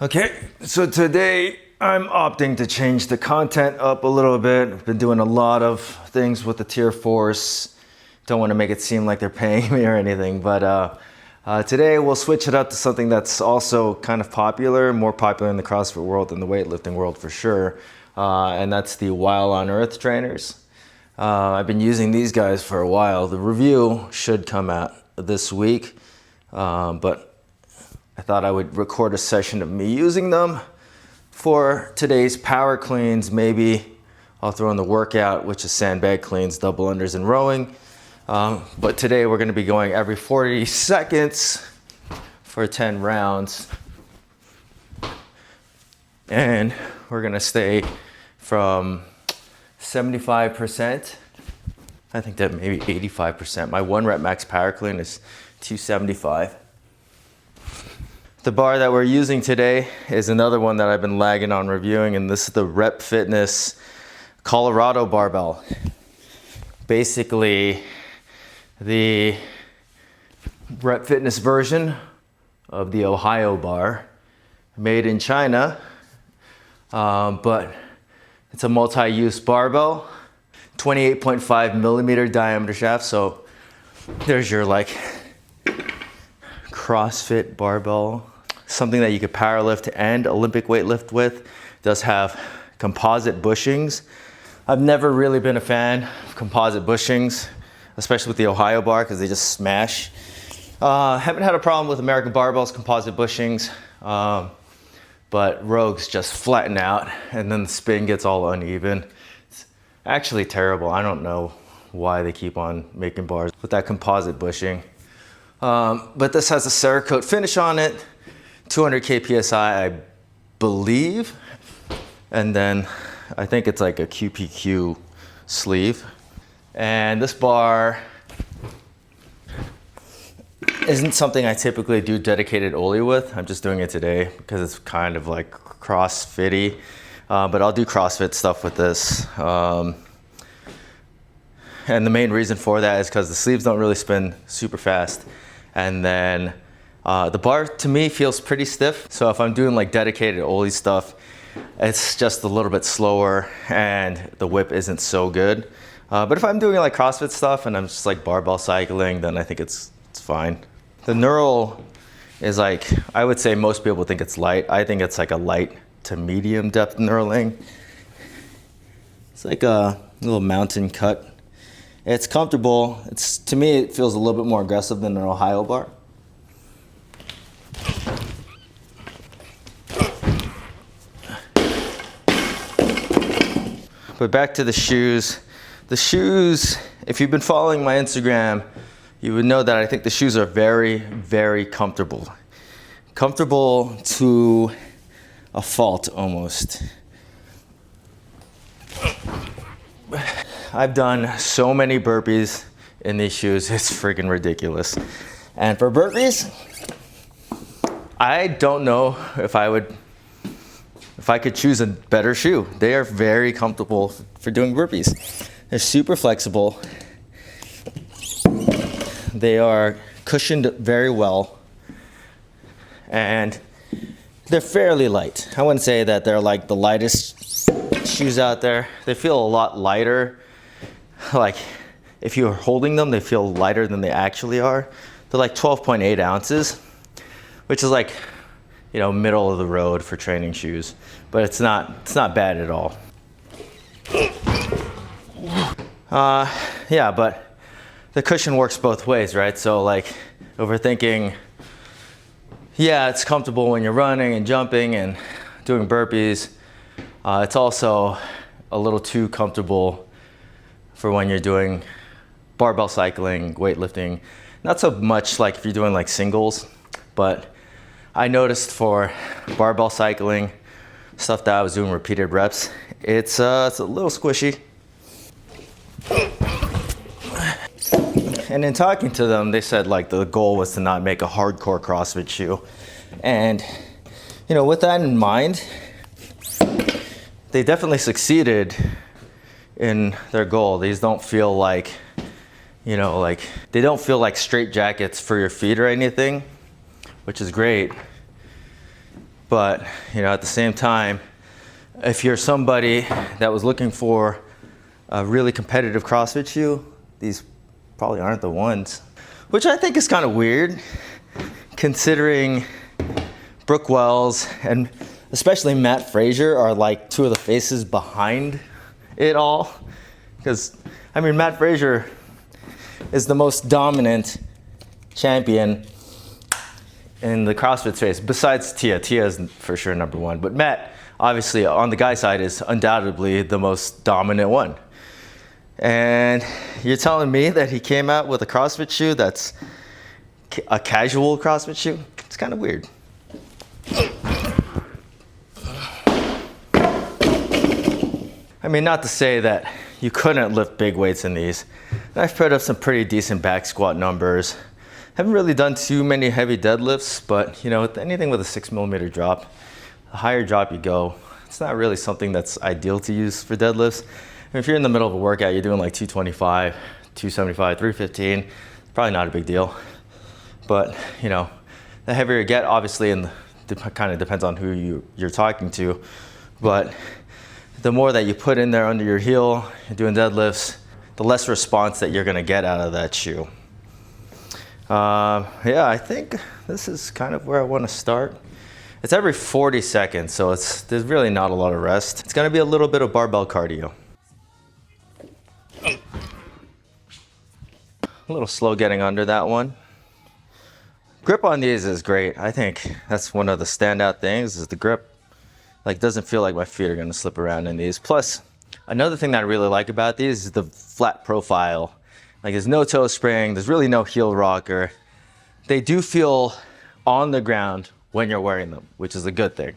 Okay, so today I'm opting to change the content up a little bit. I've been doing a lot of things with the Tier Force. Don't want to make it seem like they're paying me or anything, but today we'll switch it up to something that's also kind of popular, more popular in the CrossFit world than the weightlifting world for sure, and that's the While on Earth trainers. I've been using these guys for a while. The review should come out this week, but I thought I would record a session of me using them for today's power cleans. Maybe I'll throw in the workout, which is sandbag cleans, double unders, and rowing. But today we're going to be going every 40 seconds for 10 rounds. And we're going to stay from 75%, I think that maybe 85%. My 1 rep max power clean is 275. The bar that we're using today is another one that I've been lagging on reviewing, and this is the RepFitness Colorado barbell. Basically, the RepFitness version of the Ohio bar, made in China, but it's a multi-use barbell, 28.5 millimeter diameter shaft. So there's your like CrossFit barbell, something that you could powerlift and Olympic weightlift with. It does have composite bushings. I've never really been a fan of composite bushings, especially with the Ohio bar, because they just smash. Haven't had a problem with American barbells, composite bushings, but Rogues just flatten out and then the spin gets all uneven. It's actually terrible. I don't know why they keep on making bars with that composite bushing. But this has a Cerakote finish on it, 200 kpsi, I believe. And then I think it's like a QPQ sleeve. And this bar isn't something I typically do dedicated Oli with. I'm just doing it today because it's kind of like CrossFit-y. But I'll do CrossFit stuff with this. And the main reason for that is because the sleeves don't really spin super fast. And then the bar to me feels pretty stiff. So if I'm doing like dedicated Oli stuff, it's just a little bit slower and the whip isn't so good. But if I'm doing like CrossFit stuff and I'm just like barbell cycling, then I think it's fine. The knurl is like, I would say most people think it's light. I think it's like a light to medium depth knurling. It's like a little mountain cut. It's comfortable. To me, it feels a little bit more aggressive than an Ohio bar. But back to the shoes. The shoes, if you've been following my Instagram, you would know that I think the shoes are very, very comfortable. Comfortable to a fault almost. I've done so many burpees in these shoes, it's freaking ridiculous. And for burpees, I don't know if I could choose a better shoe. They are very comfortable for doing burpees. They're super flexible. They are cushioned very well. And they're fairly light. I wouldn't say that they're like the lightest shoes out there. They feel a lot lighter. Like if you're holding them, they feel lighter than they actually are. They're like 12.8 ounces, which is like, you know, middle of the road for training shoes, but it's not bad at all. Yeah, but the cushion works both ways, right? So like overthinking, yeah, it's comfortable when you're running and jumping and doing burpees. It's also a little too comfortable for when you're doing barbell cycling, weightlifting. Not so much like if you're doing like singles, but I noticed for barbell cycling, stuff that I was doing repeated reps, it's a little squishy. And in talking to them, they said like the goal was to not make a hardcore CrossFit shoe. And, you know, with that in mind, they definitely succeeded in their goal. These don't feel like, you know, like they don't feel like straight jackets for your feet or anything, which is great. But, you know, at the same time, if you're somebody that was looking for a really competitive CrossFit shoe, these probably aren't the ones. Which I think is kind of weird, considering Brooke Wells and especially Matt Frazier are like two of the faces behind it all. Because, I mean, Matt Frazier is the most dominant champion in the CrossFit space, besides Tia. Tia is for sure number one. But Matt, obviously, on the guy side, is undoubtedly the most dominant one. And you're telling me that he came out with a CrossFit shoe that's a casual CrossFit shoe? It's kind of weird. I mean, not to say that you couldn't lift big weights in these. I've put up some pretty decent back squat numbers. Haven't really done too many heavy deadlifts, but you know, with anything with a 6mm drop, the higher drop you go, it's not really something that's ideal to use for deadlifts. I mean, if you're in the middle of a workout, you're doing like 225, 275, 315, probably not a big deal. But you know, the heavier you get, obviously, and it kind of depends on who you're talking to, but the more that you put in there under your heel, you're doing deadlifts, the less response that you're gonna get out of that shoe. Yeah, I think this is kind of where I wanna start. It's every 40 seconds, so there's really not a lot of rest. It's gonna be a little bit of barbell cardio. A little slow getting under that one. Grip on these is great. I think that's one of the standout things is the grip. Like, doesn't feel like my feet are gonna slip around in these. Plus, another thing that I really like about these is the flat profile. Like, there's no toe spring, there's really no heel rocker. They do feel on the ground when you're wearing them, which is a good thing.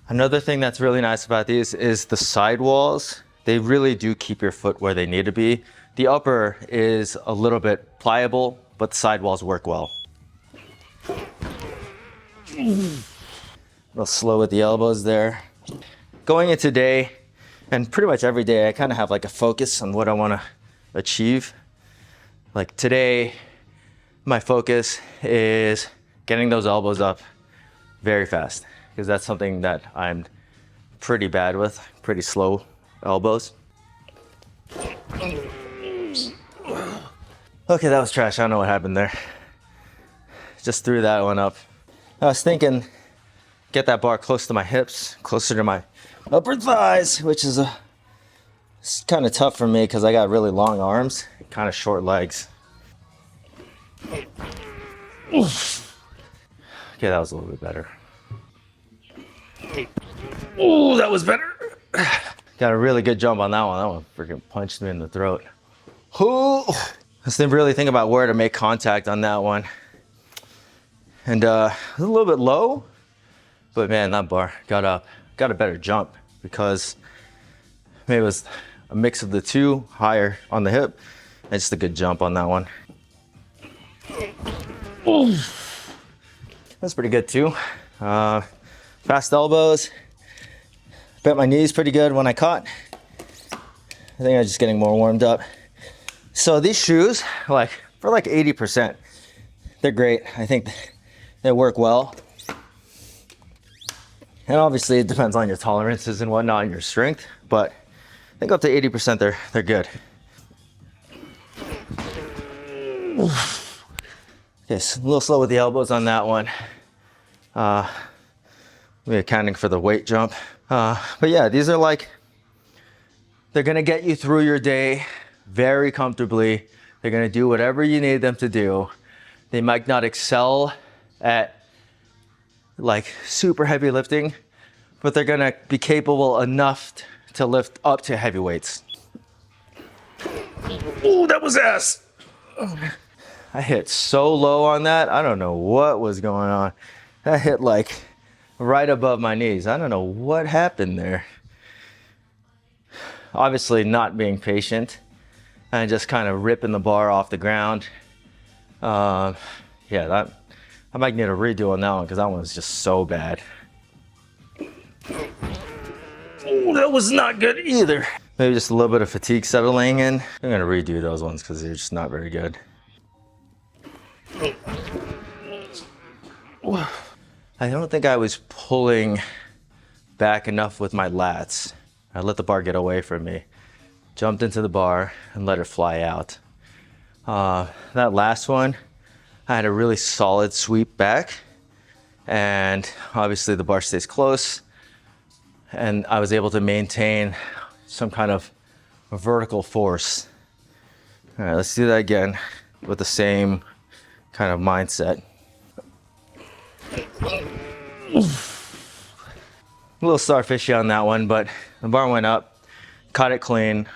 Another thing that's really nice about these is the sidewalls. They really do keep your foot where they need to be. The upper is a little bit pliable, but the sidewalls work well. A little slow with the elbows there. Going into day, and pretty much every day, I kind of have like a focus on what I want to achieve. Like today, my focus is getting those elbows up very fast, because that's something that I'm pretty bad with, pretty slow elbows. Okay, that was trash. I don't know what happened there. Just threw that one up. I was thinking, get that bar close to my hips, closer to my upper thighs, which is it's kind of tough for me because I got really long arms, kind of short legs. Okay, that was a little bit better. Oh, that was better. Got a really good jump on that one. That one freaking punched me in the throat. Ooh. Let's really think about where to make contact on that one. And it was a little bit low, but man, that bar got up. Got a better jump because maybe it was a mix of the two, higher on the hip, and just a good jump on that one. Ooh. That's pretty good too. Fast elbows. Bent my knees pretty good when I caught. I think I was just getting more warmed up. So these shoes, like for like 80%, they're great. I think they work well. And obviously it depends on your tolerances and whatnot and your strength, but I think up to 80% they're good. Okay, so a little slow with the elbows on that one. Maybe accounting for the weight jump. But yeah, these are like, they're gonna get you through your day very comfortably. They're gonna do whatever you need them to do. They might not excel at like super heavy lifting, but they're gonna be capable enough to lift up to heavy weights. Ooh, that was ass. I hit so low on that. I don't know what was going on. That hit like right above my knees. I don't know what happened there. Obviously not being patient and just kind of ripping the bar off the ground. Yeah, that I might need a redo on that one because that one was just so bad. Oh, that was not good either. Maybe just a little bit of fatigue settling in. I'm gonna redo those ones because they're just not very good. I don't think I was pulling back enough with my lats. I let the bar get away from me, jumped into the bar and let it fly out. That last one, I had a really solid sweep back, and obviously the bar stays close, and I was able to maintain some kind of vertical force. All right, let's do that again with the same kind of mindset. A little starfishy on that one, but the bar went up, caught it clean.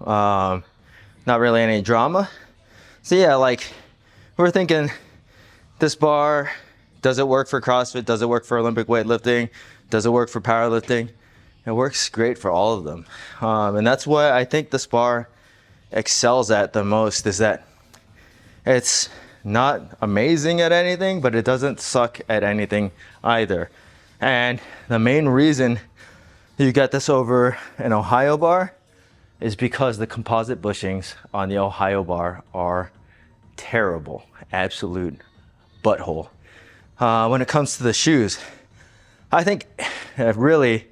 Not really any drama. So yeah, like we're thinking, this bar, does it work for CrossFit? Does it work for Olympic weightlifting? Does it work for powerlifting? It works great for all of them. And that's what I think this bar excels at the most, is that it's not amazing at anything, but it doesn't suck at anything either. And the main reason you get this over an Ohio bar is because the composite bushings on the Ohio bar are terrible, absolute butthole. When it comes to the shoes, I think really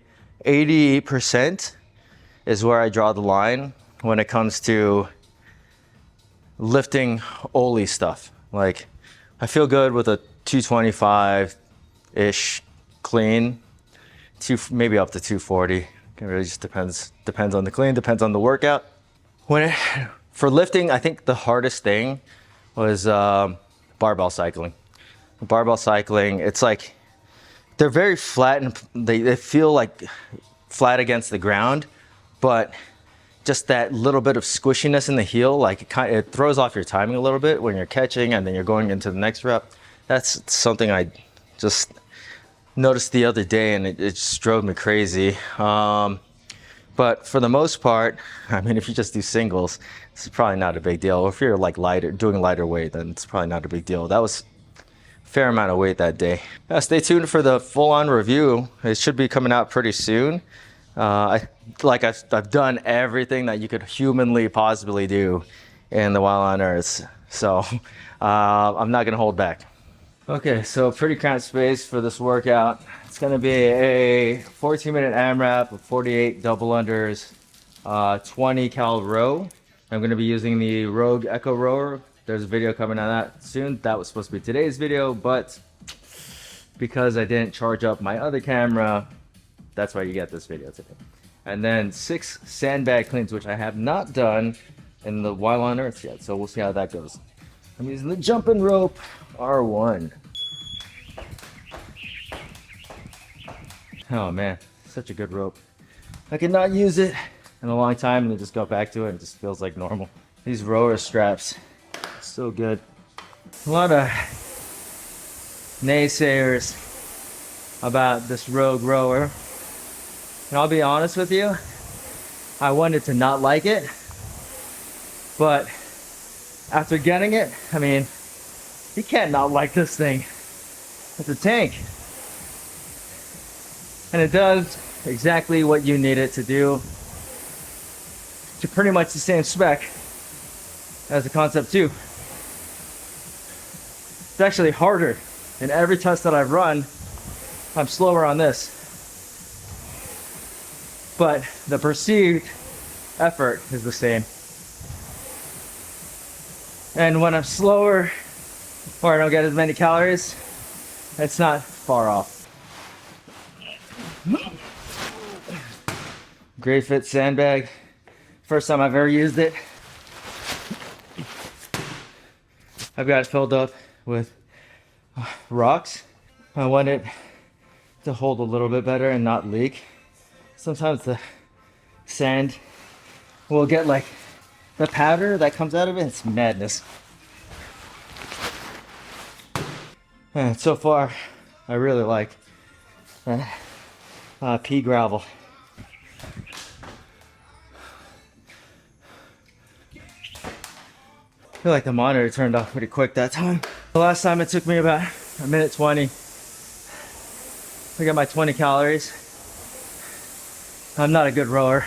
80% is where I draw the line when it comes to lifting Oli stuff. Like, I feel good with a 225-ish clean, maybe up to 240. It really just depends on the clean, depends on the workout. For lifting, I think the hardest thing was barbell cycling. Barbell cycling, it's like they're very flat and they feel like flat against the ground, but just that little bit of squishiness in the heel, like it throws off your timing a little bit when you're catching and then you're going into the next rep. That's something I just noticed the other day, and it just drove me crazy. But for the most part, I mean, if you just do singles, it's probably not a big deal. If you're like doing lighter weight, then it's probably not a big deal. That was a fair amount of weight that day. Stay tuned for the full-on review. It should be coming out pretty soon. I've done everything that you could humanly possibly do in the Wild on Earth, so I'm not gonna hold back. Okay, so pretty cramped space for this workout. It's gonna be a 14-minute AMRAP with 48 double unders, 20 cal row. I'm gonna be using the Rogue Echo Rower. There's a video coming on that soon. That was supposed to be today's video, but because I didn't charge up my other camera, that's why you get this video today. And then 6 sandbag cleans, which I have not done in the Wild on Earth yet, so we'll see how that goes. I'm using the jumping rope R1. Oh man, such a good rope. I could not use it in a long time and then just go back to it and it just feels like normal. These rower straps, so good. A lot of naysayers about this Rogue rower. And I'll be honest with you, I wanted to not like it, but after getting it, I mean, you can't not like this thing. It's a tank. And it does exactly what you need it to do. To pretty much the same spec as the Concept 2. It's actually harder. In every test that I've run, I'm slower on this. But the perceived effort is the same. And when I'm slower, or I don't get as many calories, it's not far off. Great fit sandbag. First time I've ever used it. I've got it filled up with rocks. I want it to hold a little bit better and not leak. Sometimes the sand will get like the powder that comes out of it. It's madness. And so far, I really like pea gravel. I feel like the monitor turned off pretty quick that time. The last time it took me about 1:20 to get my 20 calories. I'm not a good rower,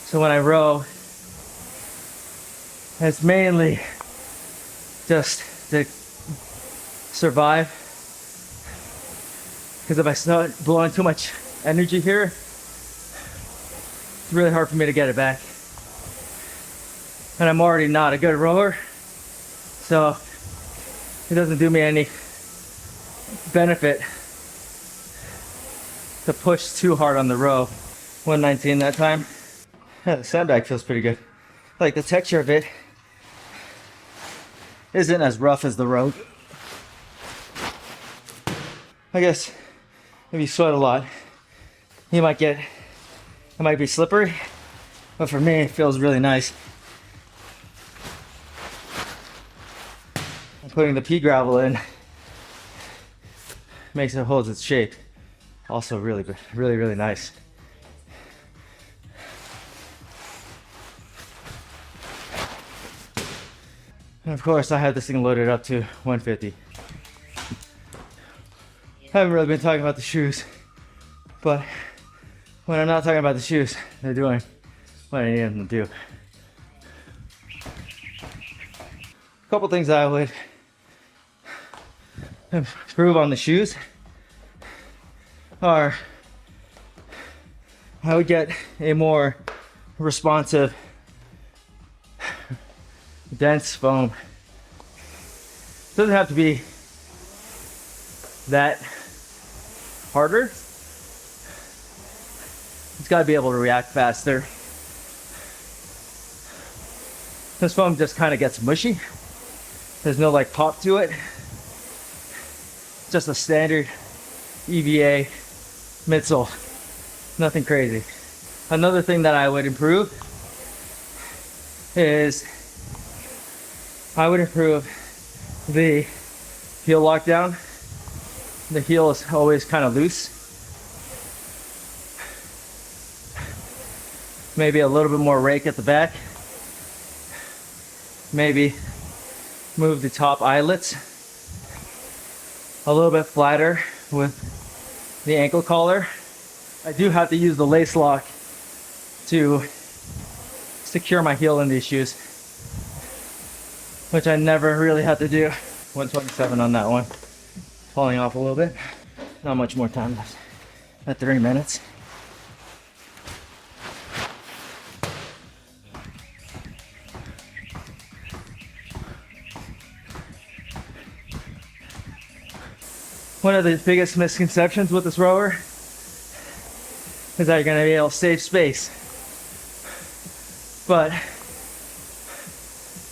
so when I row, it's mainly just to survive. Because if I start blowing too much energy here, it's really hard for me to get it back. And I'm already not a good rower, so it doesn't do me any benefit to push too hard on the row. 119 that time. Yeah, the sandbag feels pretty good. Like the texture of it isn't as rough as the road. I guess if you sweat a lot, it might be slippery, but for me, it feels really nice. And putting the pea gravel in makes it hold its shape. Also really good, really nice. And of course, I have this thing loaded up to 150. I haven't really been talking about the shoes, but when I'm not talking about the shoes, they're doing what I need them to do. A couple things I would improve on the shoes are I would get a more responsive, dense foam. It doesn't have to be that harder. It's got to be able to react faster. This foam just kind of gets mushy. There's no like pop to it. Just a standard EVA midsole. Nothing crazy. Another thing that I would improve is I would improve the heel lockdown. The heel is always kind of loose. Maybe a little bit more rake at the back. Maybe move the top eyelets a little bit flatter with the ankle collar. I do have to use the lace lock to secure my heel in these shoes, which I never really had to do. 127 on that one. Falling off a little bit. Not much more time left. At 3 minutes. One of the biggest misconceptions with this rower is that you're going to be able to save space. But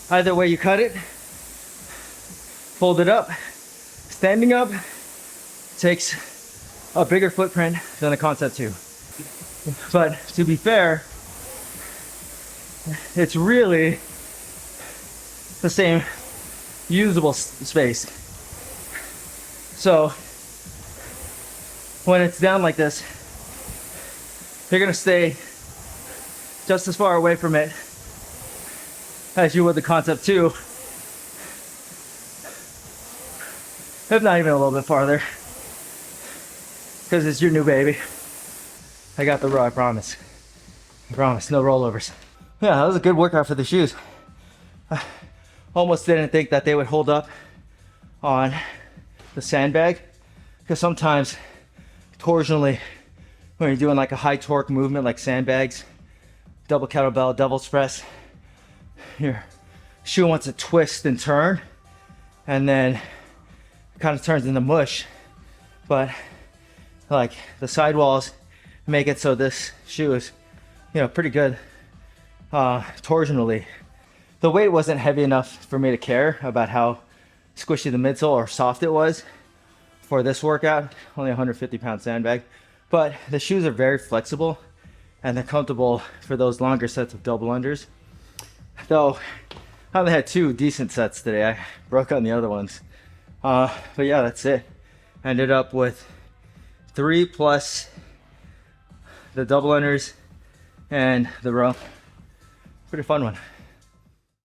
either way you cut it, fold it up, standing up takes a bigger footprint than the Concept 2. But to be fair, it's really the same usable space. So when it's down like this, you're gonna stay just as far away from it as you would the Concept 2, if not even a little bit farther, because it's your new baby. I got the row, I promise. I promise, no rollovers. Yeah, that was a good workout for the shoes. I almost didn't think that they would hold up on the sandbag, because sometimes torsionally, when you're doing like a high torque movement like sandbags, double kettlebell, devil's press, your shoe wants to twist and turn, and then it kind of turns into mush. But like the sidewalls make it so this shoe is, pretty good torsionally. The weight wasn't heavy enough for me to care about how squishy the midsole or soft it was for this workout. Only 150 pound sandbag, but the shoes are very flexible and they're comfortable for those longer sets of double unders. Though I only had 2 decent sets today. I broke on the other ones. But yeah, that's it. Ended up with 3 plus the double unders and the row. Pretty fun one.